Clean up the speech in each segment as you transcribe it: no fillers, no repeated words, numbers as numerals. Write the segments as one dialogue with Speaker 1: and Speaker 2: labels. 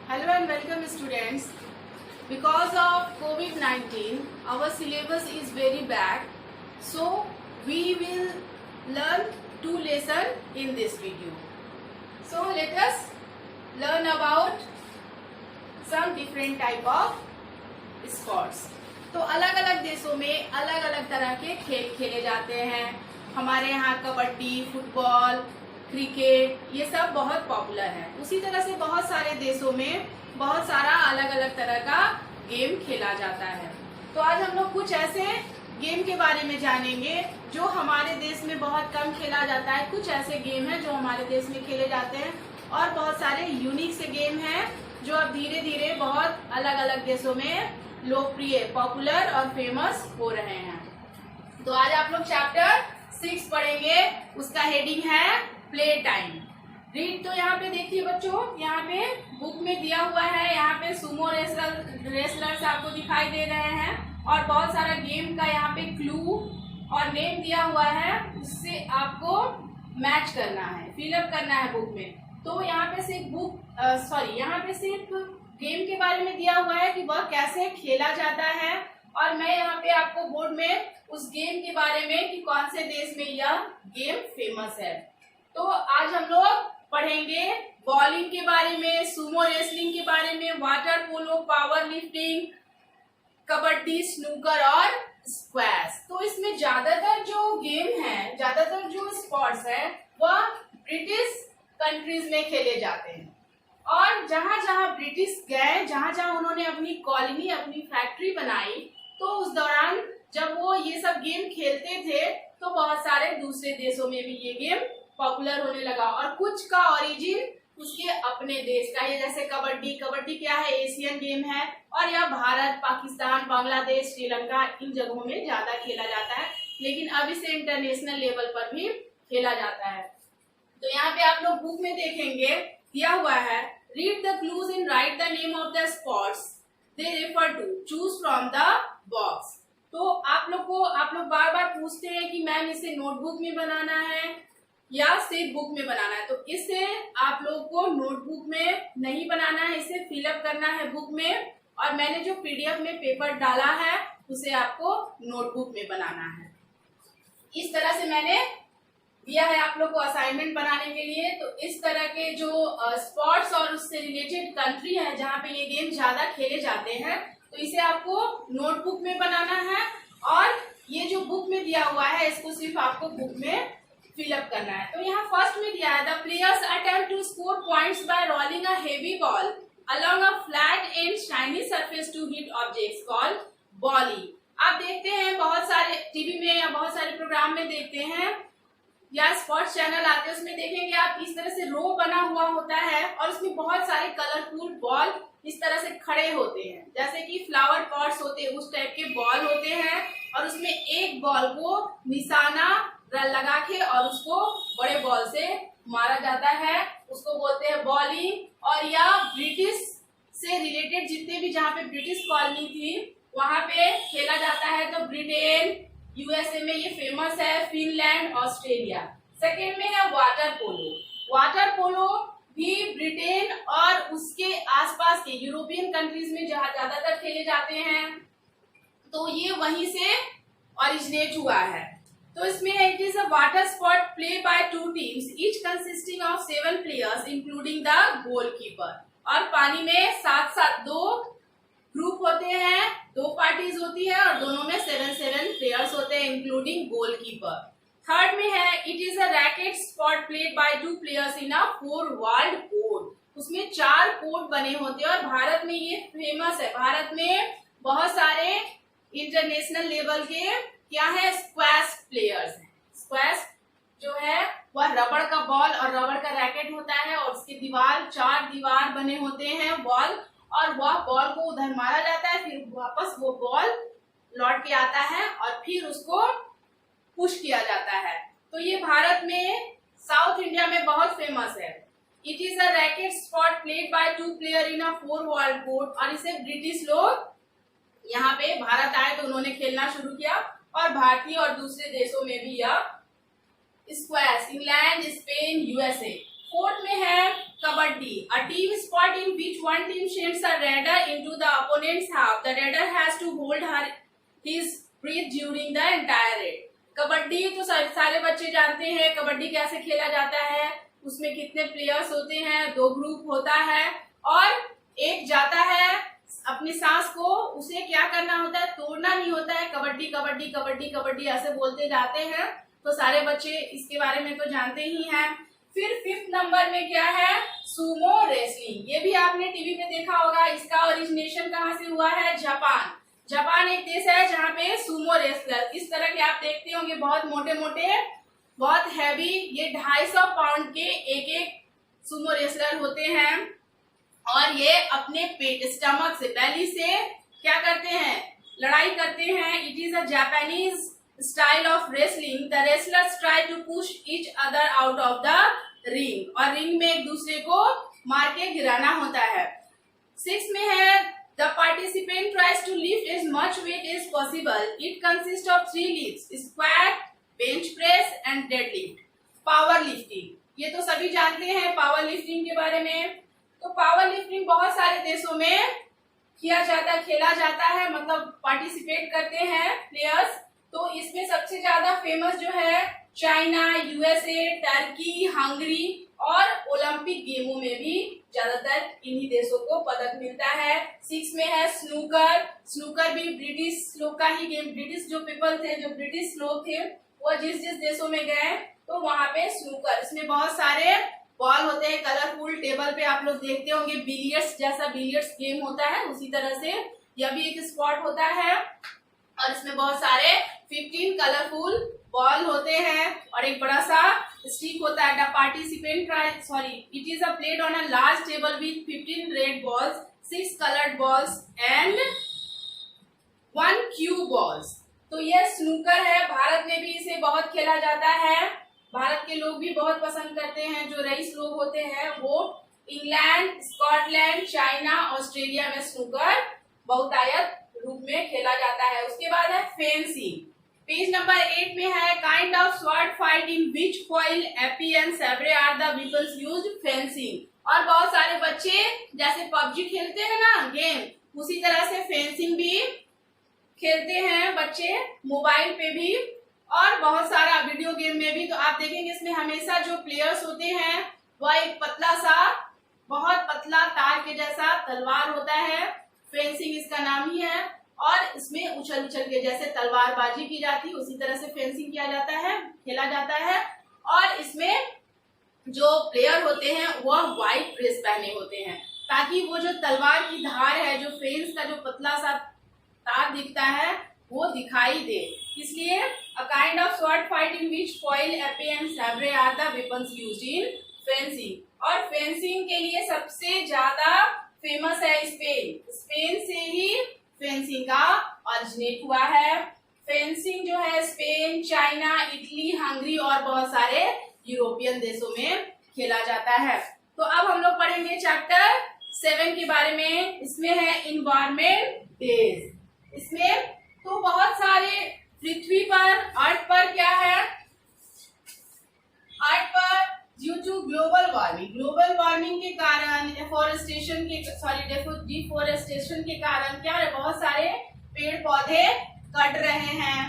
Speaker 1: Hello and welcome students. Because of COVID-19, our syllabus is very bad. So we will learn two lessons in this video. So let us learn about some different type of sports. तो अलग अलग देशों में अलग अलग तरह के खेल खेले जाते हैं. हमारे यहाँ कबड्डी, फुटबॉल, क्रिकेट ये सब बहुत पॉपुलर है. उसी तरह से बहुत सारे देशों में बहुत सारा अलग अलग तरह का गेम खेला जाता है. तो आज हम लोग कुछ ऐसे गेम के बारे में जानेंगे जो हमारे देश में बहुत कम खेला जाता है. कुछ ऐसे गेम हैं जो हमारे देश में खेले जाते हैं और बहुत सारे यूनिक से गेम हैं जो अब धीरे धीरे बहुत अलग अलग देशों में लोकप्रिय, पॉपुलर और फेमस हो रहे हैं. तो आज आप लोग चैप्टर 6 पढ़ेंगे. उसका हेडिंग है प्ले टाइम. रीड. तो यहाँ पे देखिए बच्चों, यहाँ पे बुक में दिया हुआ है. यहाँ पे सुमो रेसलर्स आपको दिखाई दे रहे हैं और बहुत सारा गेम का यहाँ पे क्लू और नेम दिया हुआ है. उससे आपको मैच करना है, फिलअप करना है बुक में. तो यहाँ पे सिर्फ यहाँ पे सिर्फ गेम के बारे में दिया हुआ है कि वह कैसे खेला जाता है. और मैं यहाँ पे आपको बोर्ड में उस गेम के बारे में कि कौन से देश में यह गेम फेमस है. तो आज हम लोग पढ़ेंगे बॉलिंग के बारे में, सुमो रेसलिंग के बारे में, water polo, power lifting, kabaddi, snooker और स्क्वैश. तो इसमें ज्यादातर जो गेम है, ज्यादातर जो स्पोर्ट्स है वह ब्रिटिश कंट्रीज में खेले जाते हैं. और जहां जहां ब्रिटिश गए, जहां जहां उन्होंने अपनी कॉलोनी, अपनी फैक्ट्री बनाई, तो उस दौरान जब वो ये सब गेम खेलते थे तो बहुत सारे दूसरे देशों में भी ये गेम पॉपुलर होने लगा. और कुछ का ओरिजिन उसके अपने देश का है. जैसे कबड्डी क्या है, एशियन गेम है और यह भारत, पाकिस्तान, बांग्लादेश, श्रीलंका इन जगहों में ज्यादा खेला जाता है. लेकिन अब इसे इंटरनेशनल लेवल पर भी खेला जाता है. तो यहाँ पे आप लोग बुक में देखेंगे दिया हुआ है, read the clues and write the name of the sports they refer to, choose from the box. तो आप लोग बार बार पूछते हैं कि मैम इसे नोटबुक में बनाना है या सिर्फ बुक में बनाना है. तो इसे आप लोग को नोटबुक में नहीं बनाना है, इसे फिलअप करना है बुक में. और मैंने जो पीडीएफ में पेपर डाला है उसे आपको नोटबुक में बनाना है. इस तरह से मैंने दिया है आप लोग को असाइनमेंट बनाने के लिए. तो इस तरह के जो स्पोर्ट्स और उससे रिलेटेड कंट्री है जहाँ पे ये गेम ज्यादा खेले जाते हैं, तो इसे आपको नोटबुक में बनाना है. और ये जो बुक में दिया हुआ है इसको सिर्फ आपको बुक में फिलअप करना है. तो यहाँ फर्स्ट में दिया है, the players attempt to score points by rolling a heavy ball along a flat and shiny surface to hit objects called bolly. आप देखते हैं बहुत सारे टीवी में या बहुत सारे प्रोग्राम में देखते हैं या स्पोर्ट्स चैनल आते हैं, उसमें देखेंगे आप इस तरह से रो बना हुआ होता है और उसमें बहुत सारे कलरफुल बॉल इस तरह से खड़े होते हैं, जैसे कि फ्लावर पॉट्स होते हैं उस टाइप के बॉल होते हैं. और उसमें एक बॉल को निशाना लगा के और उसको बड़े बॉल से मारा जाता है, उसको बोलते हैं बॉलिंग. और या ब्रिटिश से रिलेटेड जितने भी जहाँ पे ब्रिटिश कॉलोनी थी वहां पे खेला जाता है. तो ब्रिटेन, यूएसए में ये फेमस है, फिनलैंड, ऑस्ट्रेलिया. सेकेंड में है वाटर पोलो. वाटर पोलो भी ब्रिटेन और उसके आसपास के यूरोपियन कंट्रीज में जहाँ ज्यादातर खेले जाते हैं. तो ये वहीं से ओरिजिनेट हुआ है. तो इसमें है, it is a water sport play by two teams each consisting of 7 players including the goalkeeper. और पानी में साथ दो ग्रुप होते हैं, दो पार्टीज होती है और दोनों में 7 प्लेयर्स होते हैं इंक्लूडिंग गोलकीपर. थर्ड में है, it is a racket sport played by 2 players in a 4 walled court. उसमें 4 कोर्ट बने होते हैं और भारत में ये फेमस है. भारत में बहुत सारे इंटरनेशनल लेवल के क्या है, स्क्वैश प्लेयर्स हैं. स्क्वैश जो है वह रबड़ का बॉल और रबड़ का रैकेट होता है और उसके 4 दीवार बने होते हैं बॉल, और वह बॉल को उधर मारा जाता है, फिर वापस वो बॉल लौट के आता है और फिर उसको पुश किया जाता है. तो ये भारत में, साउथ इंडिया में बहुत फेमस है. It is a racket sport played by 2 player in a 4 walled court. और इसे ब्रिटिश लोग यहाँ पे भारत आए तो उन्होंने खेलना शुरू किया और भारतीय और दूसरे देशों में भी यह squash, England, Spain, USA fourth में है kabaddi, a team sport in which one team sends a raider into the opponents half, the raider has to hold his breath during the entire raid. Kabaddi तो सारे बच्चे जानते हैं कबड्डी कैसे खेला जाता है, उसमें कितने प्लेयर्स होते हैं, 2 ग्रुप होता है और एक जाता है अपनी सांस को, उसे क्या करना होता है, तोड़ना नहीं होता है, कबड्डी कबड्डी कबड्डी कबड्डी ऐसे बोलते जाते हैं। तो सारे बच्चे इसके बारे में तो जानते ही हैं। फिर 5th नंबर में क्या है, सुमो रेसलिंग। ये भी आपने टीवी में देखा होगा। इसका ओरिजिनेशन कहाँ से हुआ है, जापान। जापान एक देश है जहाँ पे सुमो रेसलर इस तरह के आप देखते होंगे, बहुत मोटे मोटे, बहुत हैवी, ये 250 पाउंड के एक सुमो रेसलर होते हैं और ये अपने पेट स्टमक से, बेली से क्या करते हैं, लड़ाई करते हैं। It is a Japanese style of wrestling. The wrestlers try to push each other out of the ring, और रिंग में एक दूसरे को मार के गिराना होता है। 6 में है the participant tries to lift as much weight as possible. It consist of 3 lifts, squat, bench press and deadlift. Power lifting ये तो सभी जानते हैं पावर लिफ्टिंग के बारे में। तो पावर लिफ्टिंग बहुत सारे देशों में खेला जाता है, मतलब पार्टिसिपेट करते हैं प्लेयर्स। तो इसमें सबसे ज्यादा फेमस जो है चाइना, यूएसए, टर्की, हंगरी, और ओलंपिक गेमों में भी ज्यादातर इन्हीं देशों को पदक मिलता है। 6 में है स्नूकर। स्नूकर भी ब्रिटिश लोग का ही गेम, ब्रिटिश जो पीपल थे, जो ब्रिटिश लोग थे, वो जिस देशों में गए तो वहां पे स्नूकर, इसमें बहुत सारे बॉल होते हैं, कलरफुल, टेबल पे आप लोग देखते होंगे बिलियर्ड्स जैसा बिलियर्ड्स गेम होता है, उसी तरह से यह भी एक स्पोर्ट होता है और इसमें बहुत सारे 15 कलरफुल बॉल होते हैं और एक बड़ा सा स्टिक होता है। The participant it is a played on a large table with 15 red balls, 6 coloured balls and 1 Q balls. तो यह स्नूकर है। भारत में भी इसे बहुत खेला जाता है। भारत के लोग भी बहुत पसंद करते हैं। जो रईस लोग होते हैं वो इंग्लैंड, स्कॉटलैंड, चाइना, ऑस्ट्रेलिया में स्नूकर बहुतायत रूप में खेला जाता है। उसके बाद है फेंसिंग। पेज नंबर 8 में है kind of sword fight in which foil, epee and sabre are the weapons used. Fencing और बहुत सारे बच्चे जैसे पबजी खेलते हैं ना गेम, उसी तरह से फेंसिंग भी खेलते हैं बच्चे, मोबाइल पे भी और बहुत सारा वीडियो गेम में भी। तो आप देखेंगे इसमें हमेशा जो प्लेयर्स होते हैं वह एक पतला सा, बहुत पतला तार के जैसा तलवार होता है, फेंसिंग इसका नाम ही है। और इसमें उछल उछल के जैसे तलवारबाजी की जाती है उसी तरह से फेंसिंग किया जाता है, खेला जाता है। और इसमें जो प्लेयर होते हैं वह व्हाइट ड्रेस पहने होते हैं ताकि वो जो तलवार की धार है, जो फेंस का जो पतला सा तार दिखता है वो दिखाई दे, इसलिए a kind of sword fight in which foil, epee and sabre are the weapons used in fencing. और फेंसिंग के लिए सबसे ज्यादा फेमस है स्पेन। स्पेन से ही फेंसिंग का ऑरिजिनेट हुआ है। फेंसिंग जो है स्पेन, चाइना, इटली, हंगरी और बहुत सारे यूरोपियन देशों में खेला जाता है। तो अब हम लोग पढ़ेंगे चैप्टर 7 के बारे में। इसमें है इन्वायरमेंट डेज। इसमें तो बहुत सारे पृथ्वी पर, अर्थ पर क्या है, अर्थ पर ड्यू टू ग्लोबल वार्मिंग के कारण, डिफोरेस्टेशन के कारण क्या है, बहुत सारे पेड़ पौधे कट रहे हैं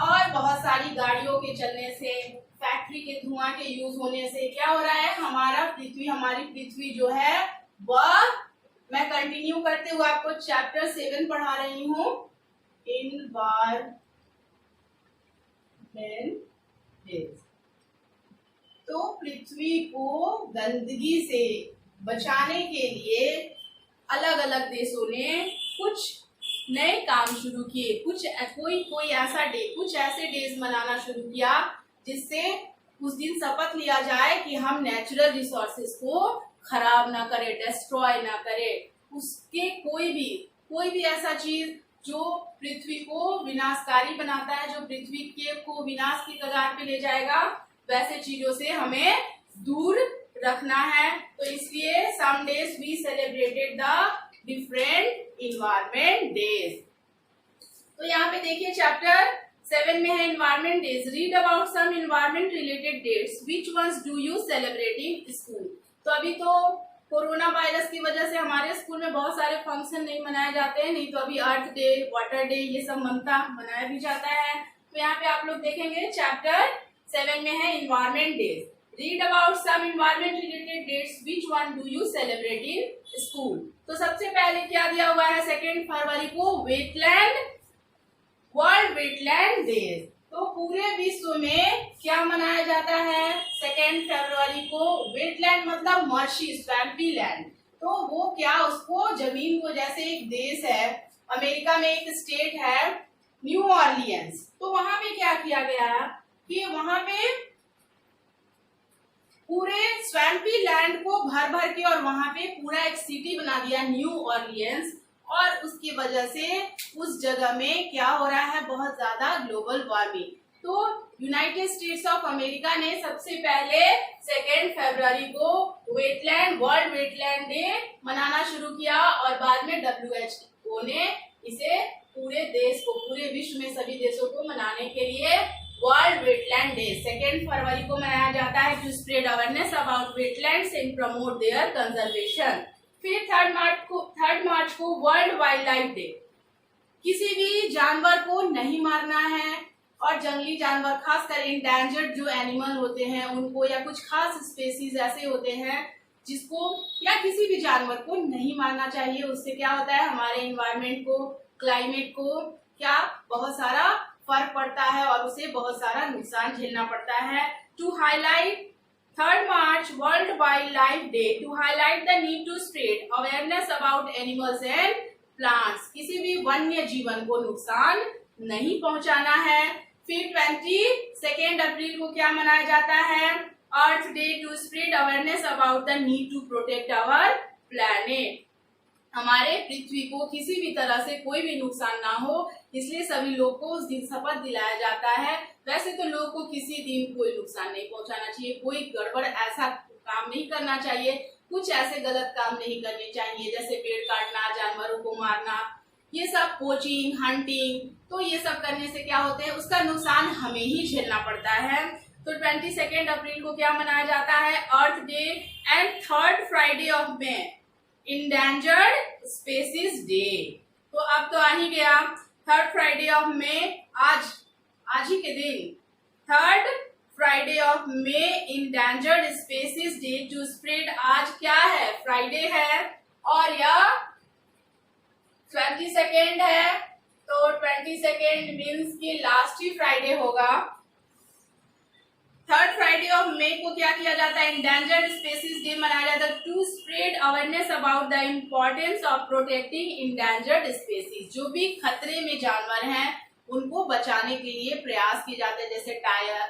Speaker 1: और बहुत सारी गाड़ियों के चलने से, फैक्ट्री के धुआं के यूज होने से क्या हो रहा है, हमारी पृथ्वी जो है वह, मैं कंटिन्यू करते हुए आपको चैप्टर 7 पढ़ा रही हूँ, इन्वायरमेंट डेज। तो पृथ्वी को गंदगी से बचाने के लिए अलग अलग देशों ने कुछ नए काम शुरू किए, कोई ऐसा डे, कुछ ऐसे डेज मनाना शुरू किया जिससे उस दिन शपथ लिया जाए कि हम नेचुरल रिसोर्सेज को खराब ना करें, डिस्ट्रॉय ना करें, उसके कोई भी ऐसा चीज जो पृथ्वी को विनाशकारी बनाता है, जो पृथ्वी को विनाश की कगार पे ले जाएगा, वैसे चीजों से हमें दूर रखना है। तो इसलिए some days we celebrated the different environment days. तो यहाँ पे देखिए चैप्टर 7 में है environment days. Read about some environment related dates, which ones do you celebrate in school. तो अभी तो कोरोना वायरस की वजह से हमारे स्कूल में बहुत सारे फंक्शन नहीं मनाए जाते हैं, नहीं तो अभी अर्थ डे, वाटर डे, ये सब मनाया भी जाता है। तो यहाँ पे आप लोग देखेंगे चैप्टर 7 में है environment days. Read about some environment related dates, which one do you celebrate in school. तो सबसे पहले क्या दिया हुआ है, 2 फरवरी को वेटलैंड, वर्ल्ड वेटलैंड डे। तो पूरे विश्व में क्या मनाया जाता है 2 फरवरी को, वेटलैंड मतलब मर्शी, स्वैम्पी लैंड। तो वो क्या, उसको जमीन को, जैसे एक देश है अमेरिका में, एक स्टेट है न्यू ऑर्लियंस, तो वहां पे क्या किया गया कि वहां पे पूरे स्वैम्पी लैंड को भर भर के और वहां पे पूरा एक सिटी बना दिया न्यू ऑर्लियंस, और उसकी वजह से उस जगह में क्या हो रहा है, बहुत ज्यादा ग्लोबल वार्मिंग। तो यूनाइटेड स्टेट्स ऑफ अमेरिका ने सबसे पहले 2 फरवरी को वेटलैंड, वर्ल्ड वेटलैंड डे मनाना शुरू किया, और बाद में WHO ने इसे पूरे देश को, पूरे विश्व में सभी देशों को मनाने के लिए वर्ल्ड वेटलैंड डे 2 फरवरी को मनाया जाता है, to spread awareness about wetlands and promote their conservation. फिर 3 मार्च को वर्ल्ड वाइल्ड लाइफ डे। किसी भी जानवर को नहीं मारना है, और जंगली जानवर, खासकर इंडेंजर्ड जो एनिमल होते हैं उनको, या कुछ खास स्पेसीज ऐसे होते हैं जिसको, या किसी भी जानवर को नहीं मारना चाहिए। उससे क्या होता है, हमारे एनवायरमेंट को, क्लाइमेट को क्या बहुत सारा फर्क पड़ता है और उसे बहुत सारा नुकसान झेलना पड़ता है। To highlight 3 March world wildlife day, to highlight the need to spread awareness about animals and plants. किसी भी वन्य जीवन को नुकसान नहीं पहुंचाना है। फिर 22 अप्रैल को क्या मनाया जाता है, earth day, to spread awareness about the need to protect our planet. हमारे पृथ्वी को किसी भी तरह से कोई भी नुकसान ना हो, इसलिए सभी लोग को उस दिन शपथ दिलाया जाता है। वैसे तो लोग को किसी दिन कोई नुकसान नहीं पहुंचाना चाहिए, कोई गड़बड़ ऐसा काम नहीं करना चाहिए, कुछ ऐसे गलत काम नहीं करने चाहिए, जैसे पेड़ काटना, जानवरों को मारना, ये सब पोचिंग, हंटिंग, तो ये सब करने से क्या होते हैं, उसका नुकसान हमें ही झेलना पड़ता है। तो 22 अप्रैल को क्या मनाया जाता है, earth day and 3rd Friday of May, endangered species day. तो अब तो आ ही गया 3rd फ्राइडे ऑफ मे, आज ही के दिन 3rd Friday of May, endangered species day to spread. आज क्या है, फ्राइडे है, और यह 22 है, तो 22 मीन्स की लास्ट ही फ्राइडे होगा। 3rd फ्राइडे ऑफ मे को क्या किया जाता है, इंडेंजर्ड स्पेसीज डे मनाया जाता है, to spread awareness about the importance of protecting endangered species. जो भी खतरे में जानवर हैं उनको बचाने के लिए प्रयास किए जाते हैं, जैसे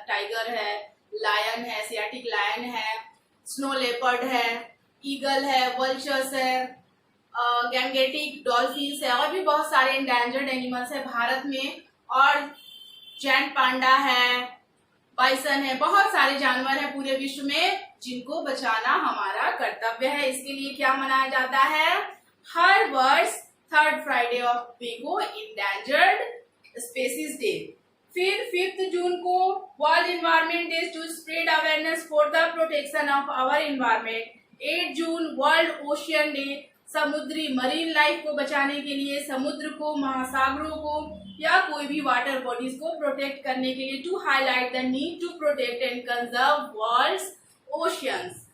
Speaker 1: टाइगर है, लायन है, एशियाटिक लायन है, स्नो लेपर्ड है, ईगल है, वल्चर्स है, गैंगेटिक डॉल्फिन्स है, और भी बहुत सारे इंडेंजर्ड एनिमल्स है भारत में, और जैंट पांडा है, बाइसन है, बहुत सारे जानवर है पूरे विश्व में जिनको बचाना हमारा कर्तव्य है। इसके लिए क्या मनाया जाता है, हर वर्ष 3rd फ्राइडे ऑफ मे को इंडेंजर्ड स्पेसीज डे। फिर 5 जून को world environment day to spread awareness for the protection of our environment. 8 June world ocean day, समुद्री मरीन लाइफ को बचाने के लिए, समुद्र को, महासागरों को, या कोई भी वाटर बॉडीज को प्रोटेक्ट करने के लिए, to highlight the need to protect and conserve world's oceans.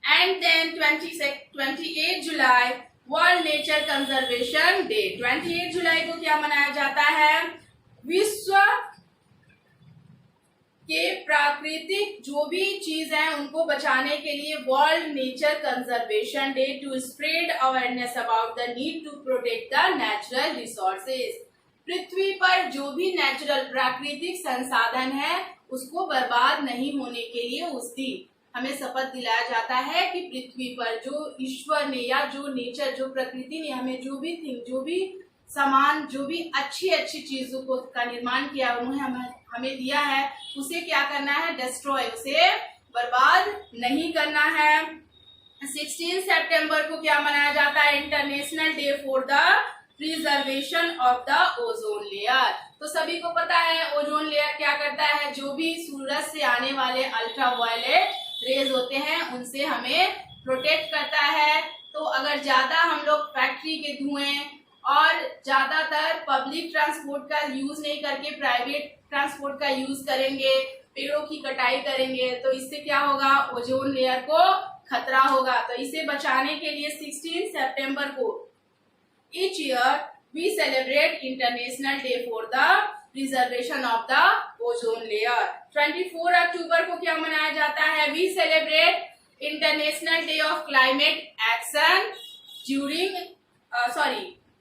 Speaker 1: And then 28 July world nature conservation day. 28 July को क्या मनाया जाता है, विश्व के प्राकृतिक जो भी चीज है उनको बचाने के लिए world nature conservation day, to spread awareness about the need to protect the natural resources. पृथ्वी पर जो भी नेचुरल प्राकृतिक संसाधन है उसको बर्बाद नहीं होने के लिए उस दिन हमें शपथ दिलाया जाता है कि पृथ्वी पर जो ईश्वर ने, या जो नेचर, जो प्रकृति ने हमें जो भी जो भी सामान, जो भी अच्छी अच्छी चीजों को का निर्माण किया, उन्होंने हमें दिया है, उसे क्या करना है, डिस्ट्रॉय, उसे बर्बाद नहीं करना है। 16 सितंबर को क्या मनाया जाता है, international day for the preservation of the ozone layer. तो सभी को पता है ओजोन लेयर क्या करता है, जो भी सूरज से आने वाले अल्ट्रावायलेट रेज होते हैं उनसे हमें प्रोटेक्ट करता है। तो अगर ज्यादा हम लोग फैक्ट्री के धुएं और ज्यादातर पब्लिक ट्रांसपोर्ट का यूज नहीं करके प्राइवेट ट्रांसपोर्ट का यूज करेंगे, पेड़ों की कटाई करेंगे, तो इससे क्या होगा, ओजोन लेयर को खतरा होगा। तो इसे बचाने के लिए 16 सितंबर को each year we celebrate International Day for the Preservation of the Ozone Layer। 24 अक्टूबर को क्या मनाया जाता है, we celebrate International Day of Climate Action during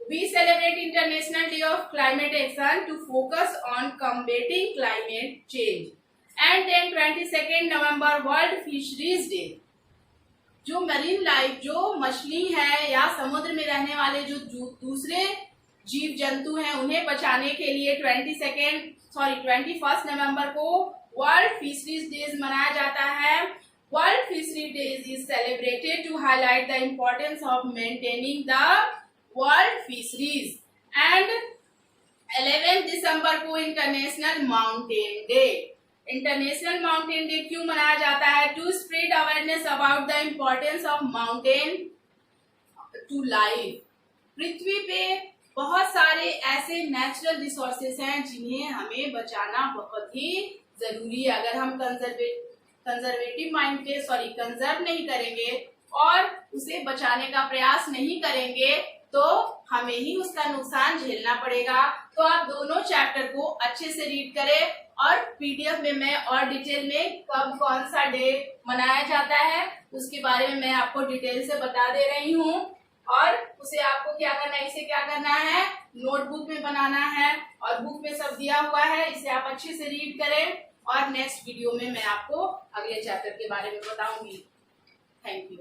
Speaker 1: we celebrate International Day of Climate Action to focus on combating climate change। And then 22nd November World Fisheries Day। जो marine life, जो मछली है या समुद्र में रहने वाले जो दूसरे जीव जंतु हैं उन्हें बचाने के लिए 21 नवंबर को वर्ल्ड फिशरीज डेज मनाया जाता है। World fishery days is celebrated to highlight the importance of maintaining the world fisheries. And 11 दिसंबर को international mountain day. International mountain day क्यों मनाया जाता है, to spread awareness about the importance of mountain to life. पृथ्वी पे बहुत सारे ऐसे नेचुरल रिसोर्सेस हैं जिन्हें हमें बचाना बहुत ही जरूरी है। अगर हम कंजर्वेटिव माइंड के कंजर्व नहीं करेंगे और उसे बचाने का प्रयास नहीं करेंगे तो हमें ही उसका नुकसान झेलना पड़ेगा। तो आप दोनों चैप्टर को अच्छे से रीड करें और पीडीएफ में मैं और डिटेल में कब कौन सा डे मनाया जाता है उसके बारे में मैं आपको डिटेल से बता दे रही हूँ। और उसे आपको क्या करना है, इसे क्या करना है, नोटबुक में बनाना है और बुक में सब दिया हुआ है, इसे आप अच्छे से रीड करें। और नेक्स्ट वीडियो में मैं आपको अगले चैप्टर के बारे में बताऊंगी। Thank you.